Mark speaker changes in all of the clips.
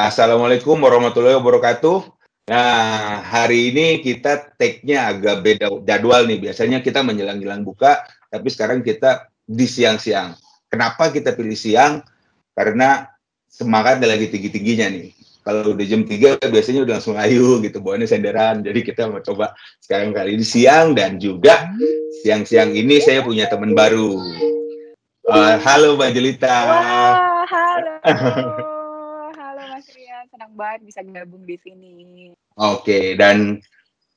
Speaker 1: Assalamualaikum warahmatullahi wabarakatuh. Nah, hari ini kita take-nya agak beda jadwal nih. Biasanya kita menjelang-jelang buka, tapi sekarang kita di siang-siang. Kenapa kita pilih siang? Karena semangat lagi tinggi-tingginya nih. Kalau udah jam 3 biasanya udah langsung ayu gitu, bawaannya senderan. Jadi kita mau coba sekarang kali ini siang, dan juga siang-siang ini saya punya teman baru. Halo Mbak Jelita.
Speaker 2: Wah, halo. Halo Mas Rian, senang banget bisa gabung di sini.
Speaker 1: Oke, dan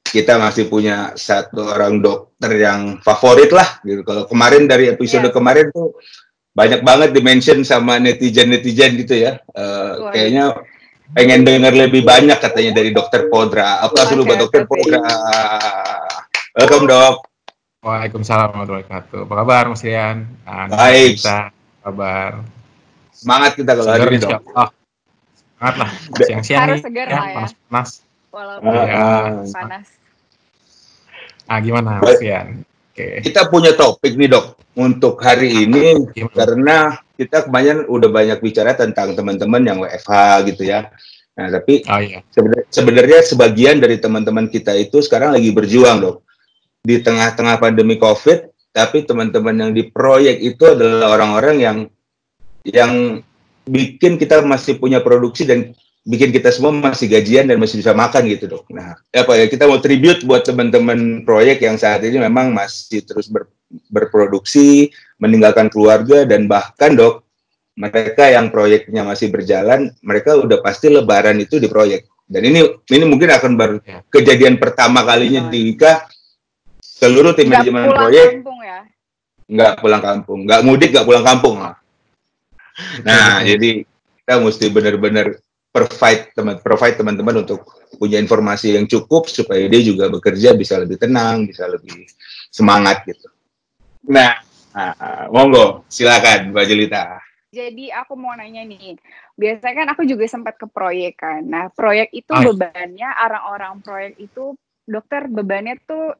Speaker 1: kita masih punya satu orang dokter yang favorit lah gitu. Kalau kemarin dari episode kemarin tuh banyak banget di-mention sama netizen-netizen gitu ya. Kayaknya pengen dengar lebih banyak katanya dari Dokter Podra. Apa dulu buat Dokter Podra? Welcome dok.
Speaker 3: Waalaikumsalam warahmatullahi wabarakatuh. Apa kabar Mas Rian?
Speaker 1: Baik.
Speaker 3: Kabar.
Speaker 1: Semangat kita kalau hari ini dok.
Speaker 3: Semangat lah. Siang-siang
Speaker 2: harus
Speaker 3: nih.
Speaker 2: segar
Speaker 3: Ya,
Speaker 2: lah ya.
Speaker 3: panas-panas.
Speaker 2: Walaupun panas.
Speaker 3: Gimana Mas Rian? Oke.
Speaker 1: Kita punya topik nih dok untuk hari ini karena kita kemarin udah banyak bicara tentang teman-teman yang WFH gitu ya. Nah tapi sebenarnya sebagian dari teman-teman kita itu sekarang lagi berjuang dok di tengah-tengah pandemi COVID. Tapi teman-teman yang di proyek itu adalah orang-orang yang bikin kita masih punya produksi dan bikin kita semua masih gajian dan masih bisa makan gitu dok. Nah, kita mau tribute buat teman-teman proyek yang saat ini memang masih terus berproduksi, meninggalkan keluarga, dan bahkan dok, mereka yang proyeknya masih berjalan, mereka udah pasti lebaran itu di proyek. Dan ini mungkin akan baru kejadian pertama kalinya di IKA, seluruh tim manajemen proyek nggak pulang kampung, nggak mudik, nggak pulang kampung. Nah, jadi kita mesti benar-benar provide teman-teman untuk punya informasi yang cukup supaya dia juga bekerja bisa lebih tenang, bisa lebih semangat gitu. Nah, monggo silakan Mbak Jelita.
Speaker 2: Jadi aku mau nanya nih, biasanya kan aku juga sempat ke proyek kan. Nah, proyek itu bebannya, orang-orang proyek itu, dokter bebannya tuh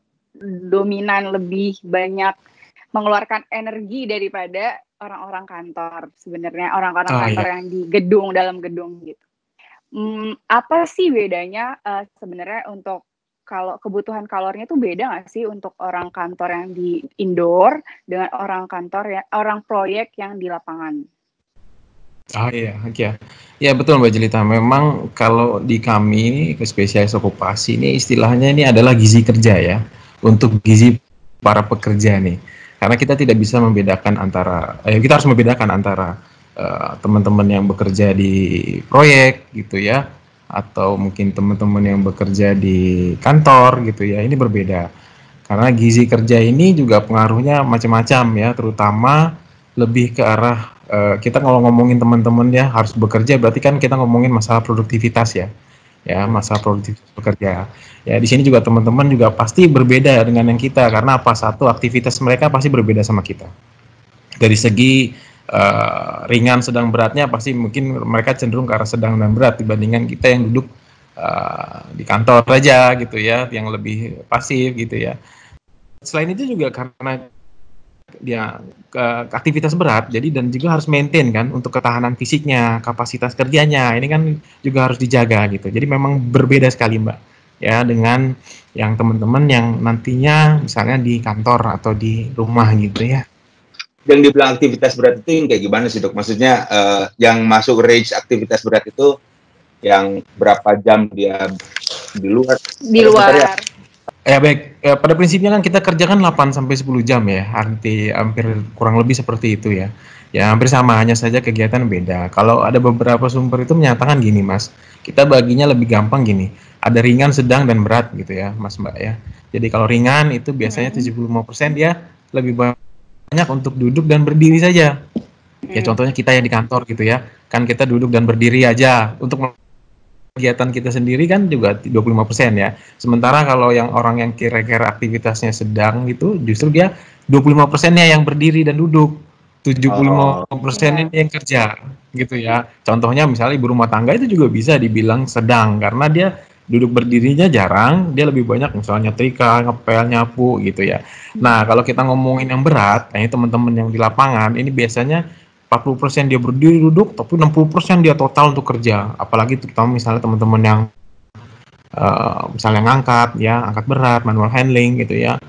Speaker 2: dominan lebih banyak mengeluarkan energi daripada orang-orang kantor. Sebenarnya orang-orang kantor yang di dalam gedung gitu. Apa sih bedanya sebenarnya untuk kalau kebutuhan kalorinya tuh beda nggak sih untuk orang kantor yang di indoor dengan orang proyek yang di lapangan?
Speaker 3: Ya betul Mbak Jelita. Memang kalau di kami ke spesialis okupasi ini istilahnya ini adalah gizi kerja ya, untuk gizi para pekerja nih. Karena kita tidak bisa membedakan kita harus membedakan antara teman-teman yang bekerja di proyek gitu ya, atau mungkin teman-teman yang bekerja di kantor gitu ya, ini berbeda. Karena gizi kerja ini juga pengaruhnya macam-macam ya, terutama lebih ke arah kita kalau ngomongin teman-teman ya harus bekerja, berarti kan kita ngomongin masalah produktivitas ya, masalah produktivitas bekerja. Ya di sini juga teman-teman juga pasti berbeda dengan yang kita, karena satu aktivitas mereka pasti berbeda sama kita. Dari segi ringan, sedang, beratnya pasti mungkin mereka cenderung ke arah sedang dan berat dibandingkan kita yang duduk di kantor aja gitu ya, yang lebih pasif gitu ya. Selain itu juga karena dia aktivitas berat, jadi dan juga harus maintain kan untuk ketahanan fisiknya, kapasitas kerjanya, ini kan juga harus dijaga gitu. Jadi memang berbeda sekali Mbak ya dengan yang teman-teman yang nantinya misalnya di kantor atau di rumah gitu ya.
Speaker 1: Yang dibilang aktivitas berat itu yang kayak gimana sih dok? Maksudnya yang masuk range aktivitas berat itu yang berapa jam dia di luar?
Speaker 3: Ya baik, pada prinsipnya kan kita kerjakan 8-10 jam ya, hampir kurang lebih seperti itu ya. Ya hampir sama, hanya saja kegiatan beda. Kalau ada beberapa sumber itu menyatakan gini Mas, kita baginya lebih gampang gini, ada ringan, sedang, dan berat gitu ya Mas Mbak ya. Jadi kalau ringan itu biasanya 75% dia lebih banyak untuk duduk dan berdiri saja. Ya contohnya kita yang di kantor gitu ya, kan kita duduk dan berdiri aja. Untuk kegiatan kita sendiri kan juga 25% ya. Sementara kalau orang yang kira-kira aktivitasnya sedang gitu, justru dia 25%-nya yang berdiri dan duduk. 75% ini yang kerja gitu ya. Contohnya misalnya ibu rumah tangga itu juga bisa dibilang sedang karena dia duduk berdirinya jarang, dia lebih banyak misalnya nyetrika, ngepel, nyapu gitu ya. Nah, kalau kita ngomongin yang berat, ini teman-teman yang di lapangan ini biasanya 40% dia berdiri duduk, tapi 60% dia total untuk kerja. Apalagi terutama misalnya teman-teman yang misalnya ngangkat, ya, angkat berat, manual handling gitu ya.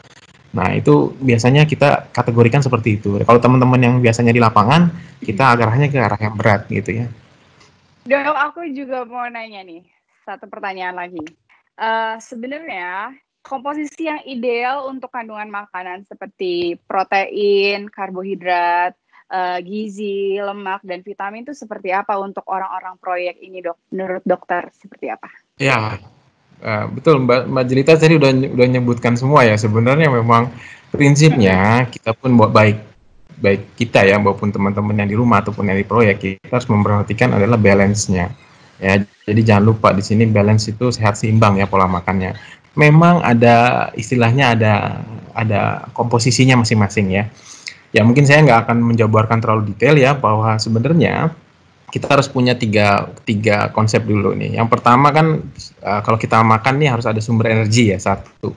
Speaker 3: Nah, itu biasanya kita kategorikan seperti itu. Kalau teman-teman yang biasanya di lapangan, kita arahnya ke arah yang berat gitu ya.
Speaker 2: Dok, aku juga mau nanya nih, satu pertanyaan lagi. Sebenarnya komposisi yang ideal untuk kandungan makanan seperti protein, karbohidrat, gizi, lemak, dan vitamin itu seperti apa untuk orang-orang proyek ini, Dok? Menurut dokter seperti apa?
Speaker 3: Ya, betul Mbak Jelita tadi udah nyebutkan semua ya. Sebenarnya memang prinsipnya kita pun baik kita ya maupun teman-teman yang di rumah ataupun yang di proyek, kita harus memperhatikan adalah balance-nya. Ya, jadi jangan lupa di sini balance itu sehat seimbang ya pola makannya. Memang ada istilahnya ada komposisinya masing-masing ya. Ya mungkin saya nggak akan menjabarkan terlalu detail ya, bahwa sebenarnya kita harus punya tiga konsep dulu nih. Yang pertama kan kalau kita makan nih harus ada sumber energi ya, satu.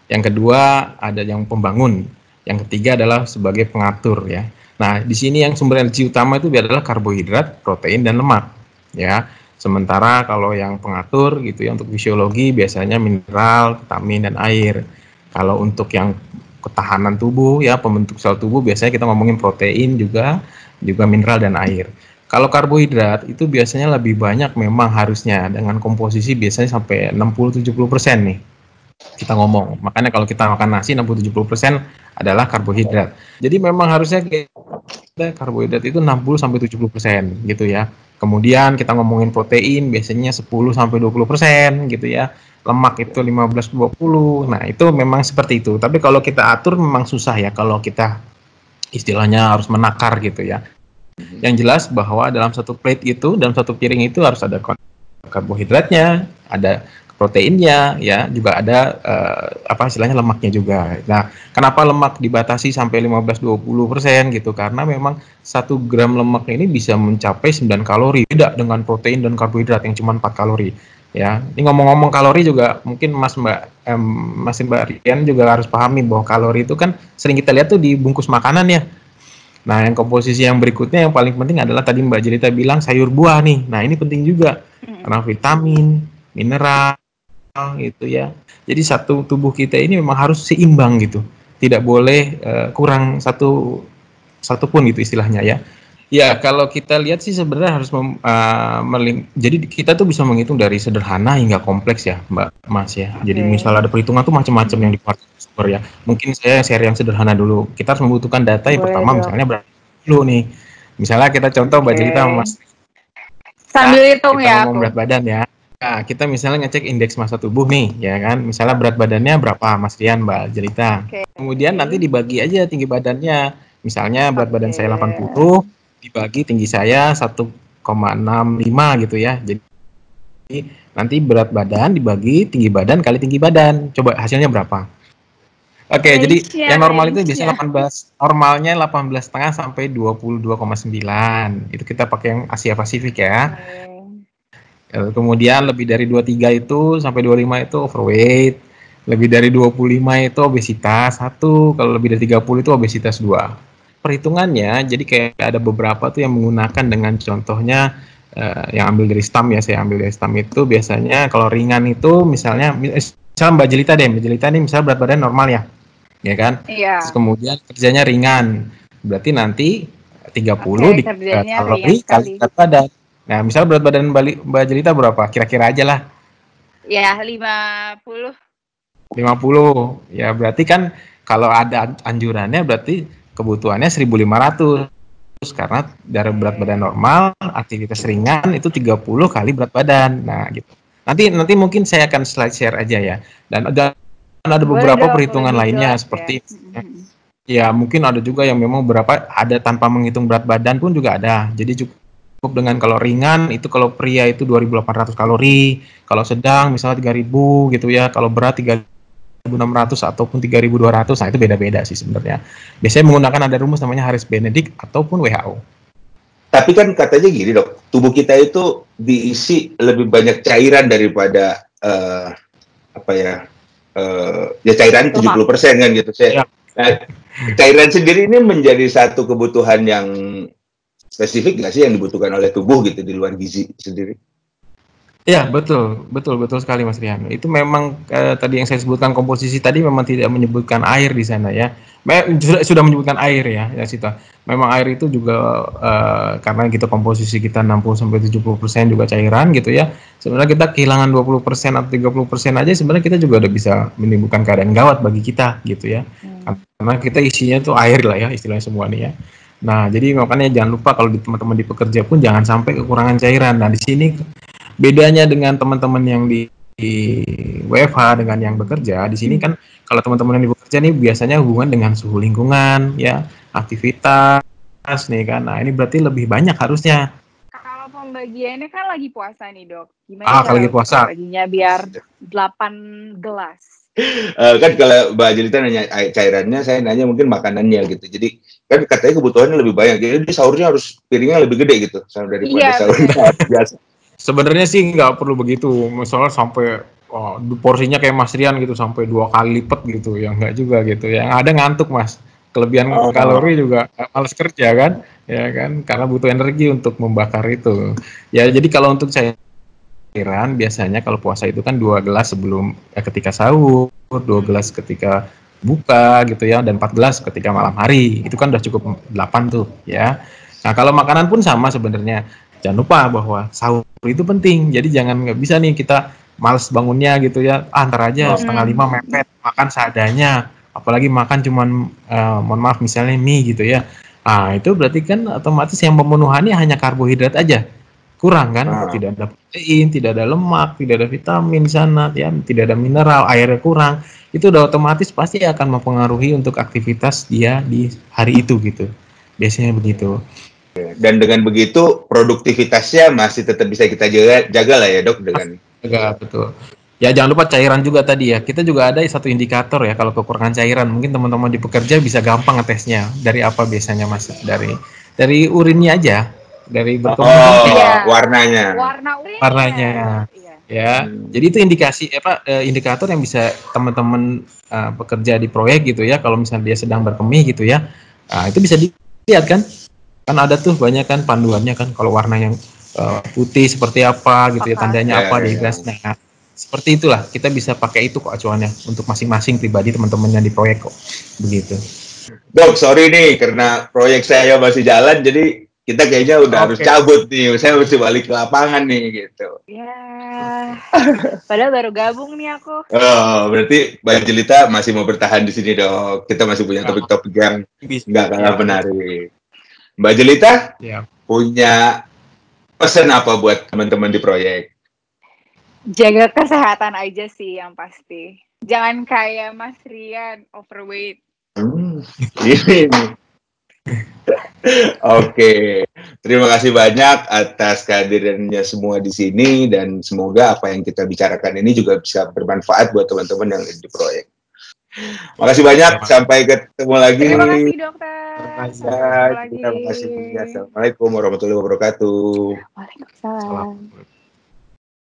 Speaker 3: Yang kedua ada yang pembangun. Yang ketiga adalah sebagai pengatur ya. Nah di sini yang sumber energi utama itu adalah karbohidrat, protein, dan lemak ya. Sementara kalau yang pengatur gitu ya, untuk fisiologi biasanya mineral, vitamin, dan air. Kalau untuk yang ketahanan tubuh ya, pembentuk sel tubuh, biasanya kita ngomongin protein juga mineral dan air. Kalau karbohidrat itu biasanya lebih banyak memang harusnya, dengan komposisi biasanya sampai 60-70% nih kita ngomong. Makanya kalau kita makan nasi 60-70% adalah karbohidrat. Jadi memang harusnya kita karbohidrat itu 60-70% gitu ya. Kemudian kita ngomongin protein biasanya 10-20% gitu ya. Lemak itu 15-20. Nah, itu memang seperti itu. Tapi kalau kita atur memang susah ya kalau kita istilahnya harus menakar gitu ya. Yang jelas bahwa dalam satu plate itu, dalam satu piring itu harus ada karbohidratnya, ada proteinnya, ya, juga ada istilahnya lemaknya juga. Nah, kenapa lemak dibatasi sampai 15-20% gitu? Karena memang 1 gram lemak ini bisa mencapai 9 kalori, beda dengan protein dan karbohidrat yang cuma 4 kalori. Ya, ini ngomong-ngomong kalori juga mungkin Mbak Rian juga harus pahami bahwa kalori itu kan sering kita lihat tuh di bungkus makanan ya. Nah, yang komposisi yang berikutnya yang paling penting adalah tadi Mbak Jelita bilang sayur buah nih. Nah, ini penting juga karena vitamin, mineral gitu ya. Jadi satu tubuh kita ini memang harus seimbang gitu. Tidak boleh kurang satu pun gitu istilahnya ya. Ya, kalau kita lihat sih sebenarnya harus jadi kita tuh bisa menghitung dari sederhana hingga kompleks ya, Mbak Mas ya. Jadi misal ada perhitungan tuh macam-macam yang dikeluarkan sumber ya. Mungkin saya share yang sederhana dulu. Kita harus membutuhkan data yang pertama misalnya berat dulu nih. Misalnya kita contoh Mbak Jelita Mas.
Speaker 2: Sambil hitung
Speaker 3: kita
Speaker 2: ya.
Speaker 3: Ngomong berat badan ya. Nah, kita misalnya ngecek indeks massa tubuh nih, ya kan? Misalnya berat badannya berapa, Mas Rian, Mbak Jelita. Kemudian nanti dibagi aja tinggi badannya. Misalnya berat badan saya 80, dibagi tinggi saya 1,65 gitu ya. Jadi nanti berat badan dibagi tinggi badan kali tinggi badan. Coba hasilnya berapa? Oke, jadi yang normal itu biasanya 18, normalnya 18,5 sampai 22,9. Itu kita pakai yang Asia Pasifik ya. Kemudian lebih dari 23 itu sampai 25 itu overweight. Lebih dari 25 itu obesitas 1, kalau lebih dari 30 itu obesitas 2. Perhitungannya jadi kayak ada beberapa tuh yang menggunakan dengan contohnya yang ambil dari STAM ya, saya ambil dari STAM itu biasanya kalau ringan itu misalnya Mbak Jelita deh, Mbak Jelita nih misalnya berat badan normal ya. Ya kan?
Speaker 2: Iya.
Speaker 3: Terus kemudian kerjanya ringan. Berarti nanti 30 di kalori kali berat badan. Nah, misal berat badan Mbak Jelita berapa? Kira-kira aja lah.
Speaker 2: Ya, 50.
Speaker 3: 50. Ya, berarti kan kalau ada anjurannya berarti kebutuhannya 1.500. Karena dari berat badan normal, aktivitas ringan itu 30 kali berat badan. Nah, gitu. Nanti mungkin saya akan slide share aja ya. Dan ada beberapa perhitungan lainnya seperti ya mungkin ada juga yang memang berapa ada tanpa menghitung berat badan pun juga ada. Jadi cukup dengan kalau ringan itu kalau pria itu 2.800 kalori, kalau sedang misalnya 3.000 gitu ya, kalau berat 3.600 ataupun 3.200. Nah, itu beda-beda sih sebenarnya. Biasanya menggunakan ada rumus namanya Harris-Benedict ataupun WHO.
Speaker 1: Tapi kan katanya gini Dok, tubuh kita itu diisi lebih banyak cairan daripada cairan 70% kan gitu. Nah, cairan sendiri ini menjadi satu kebutuhan yang spesifik nggak sih yang dibutuhkan oleh tubuh gitu di luar gizi sendiri?
Speaker 3: Ya, betul sekali Mas Rian. Itu memang tadi yang saya sebutkan komposisi tadi memang tidak menyebutkan air di sana ya. Sudah menyebutkan air ya situ. Memang air itu juga karena kita komposisi kita 60-70% juga cairan gitu ya. Sebenarnya kita kehilangan 20% atau 30% aja sebenarnya kita juga udah bisa menimbulkan keadaan gawat bagi kita gitu ya. Karena kita isinya tuh air lah ya istilahnya semua nih ya. Nah, jadi makanya jangan lupa kalau di teman-teman di pekerja pun jangan sampai kekurangan cairan. Nah, di sini bedanya dengan teman-teman yang di WFH dengan yang bekerja, di sini kan kalau teman-teman yang di bekerja nih biasanya hubungan dengan suhu lingkungan, ya, aktivitas nih kan. Nah, ini berarti lebih banyak harusnya.
Speaker 2: Kalau pembagiannya kan lagi puasa nih, Dok. Gimana
Speaker 3: kalau lagi puasa
Speaker 2: baginya biar 8 gelas?
Speaker 1: Kan kalau Mbak Jelita nanya cairannya, saya nanya mungkin makanannya gitu. Jadi kan katanya kebutuhannya lebih banyak. Jadi sahurnya harus piringnya lebih gede gitu daripada sahur biasa.
Speaker 3: Sebenarnya sih nggak perlu begitu, misalnya sampai porsinya kayak Mas Rian gitu sampai 2 kali lipat gitu, ya nggak juga gitu. Yang ada ngantuk Mas, kelebihan kalori juga males kerja kan, ya kan, karena butuh energi untuk membakar itu. Ya jadi kalau untuk cairan biasanya kalau puasa itu kan 2 gelas sebelum ketika sahur, 2 gelas ketika buka gitu ya, dan 4 gelas ketika malam hari. Itu kan udah cukup 8 tuh ya. Nah kalau makanan pun sama sebenarnya. Jangan lupa bahwa sahur itu penting. Jadi nggak bisa nih kita males bangunnya gitu ya. Antar aja 4:30 mepet makan seadanya. Apalagi makan cuman mohon maaf misalnya mie gitu ya. Itu berarti kan otomatis yang memenuhannya hanya karbohidrat aja. Kurang kan? Tidak ada protein, tidak ada lemak, tidak ada vitamin di sana, ya, tidak ada mineral, airnya kurang. Itu udah otomatis pasti akan mempengaruhi untuk aktivitas dia di hari itu gitu. Biasanya begitu.
Speaker 1: Dan dengan begitu produktivitasnya masih tetap bisa kita jaga lah ya Dok dengan
Speaker 3: betul. Ya jangan lupa cairan juga tadi ya. Kita juga ada satu indikator ya kalau kekurangan cairan. Mungkin teman-teman di pekerja bisa gampang ngetesnya. Dari apa biasanya Mas? Dari urinnya aja. Dari
Speaker 1: warnanya.
Speaker 3: Warnanya. Ya. Jadi itu indikator yang bisa teman-teman pekerja di proyek gitu ya. Kalau misalnya dia sedang berkemih gitu ya. Itu bisa dilihat kan? Kan ada tuh banyak kan panduannya kan kalau warna yang putih seperti apa gitu ya, tandanya apa di gasnya. Nah, seperti itulah kita bisa pakai itu kok acuannya untuk masing-masing pribadi teman-teman yang di proyek kok begitu.
Speaker 1: Dok, sorry nih karena proyek saya masih jalan jadi kita kayaknya udah harus cabut nih. Saya mesti balik ke lapangan nih gitu.
Speaker 2: Ya. Padahal baru gabung nih aku.
Speaker 1: Berarti Mbak Jelita masih mau bertahan di sini, Dok. Kita masih punya topik-topik yang nggak kalah menarik. Mbak Jelita punya pesan apa buat teman-teman di proyek?
Speaker 2: Jaga kesehatan aja sih yang pasti. Jangan kayak Mas Rian overweight.
Speaker 1: Ini. Oke. Terima kasih banyak atas kehadirannya semua di sini dan semoga apa yang kita bicarakan ini juga bisa bermanfaat buat teman-teman yang di proyek. Makasih banyak, sampai ketemu lagi.
Speaker 2: Terima kasih dokter.
Speaker 1: Terima kasih. Assalamualaikum warahmatullahi wabarakatuh.
Speaker 2: Waalaikumsalam.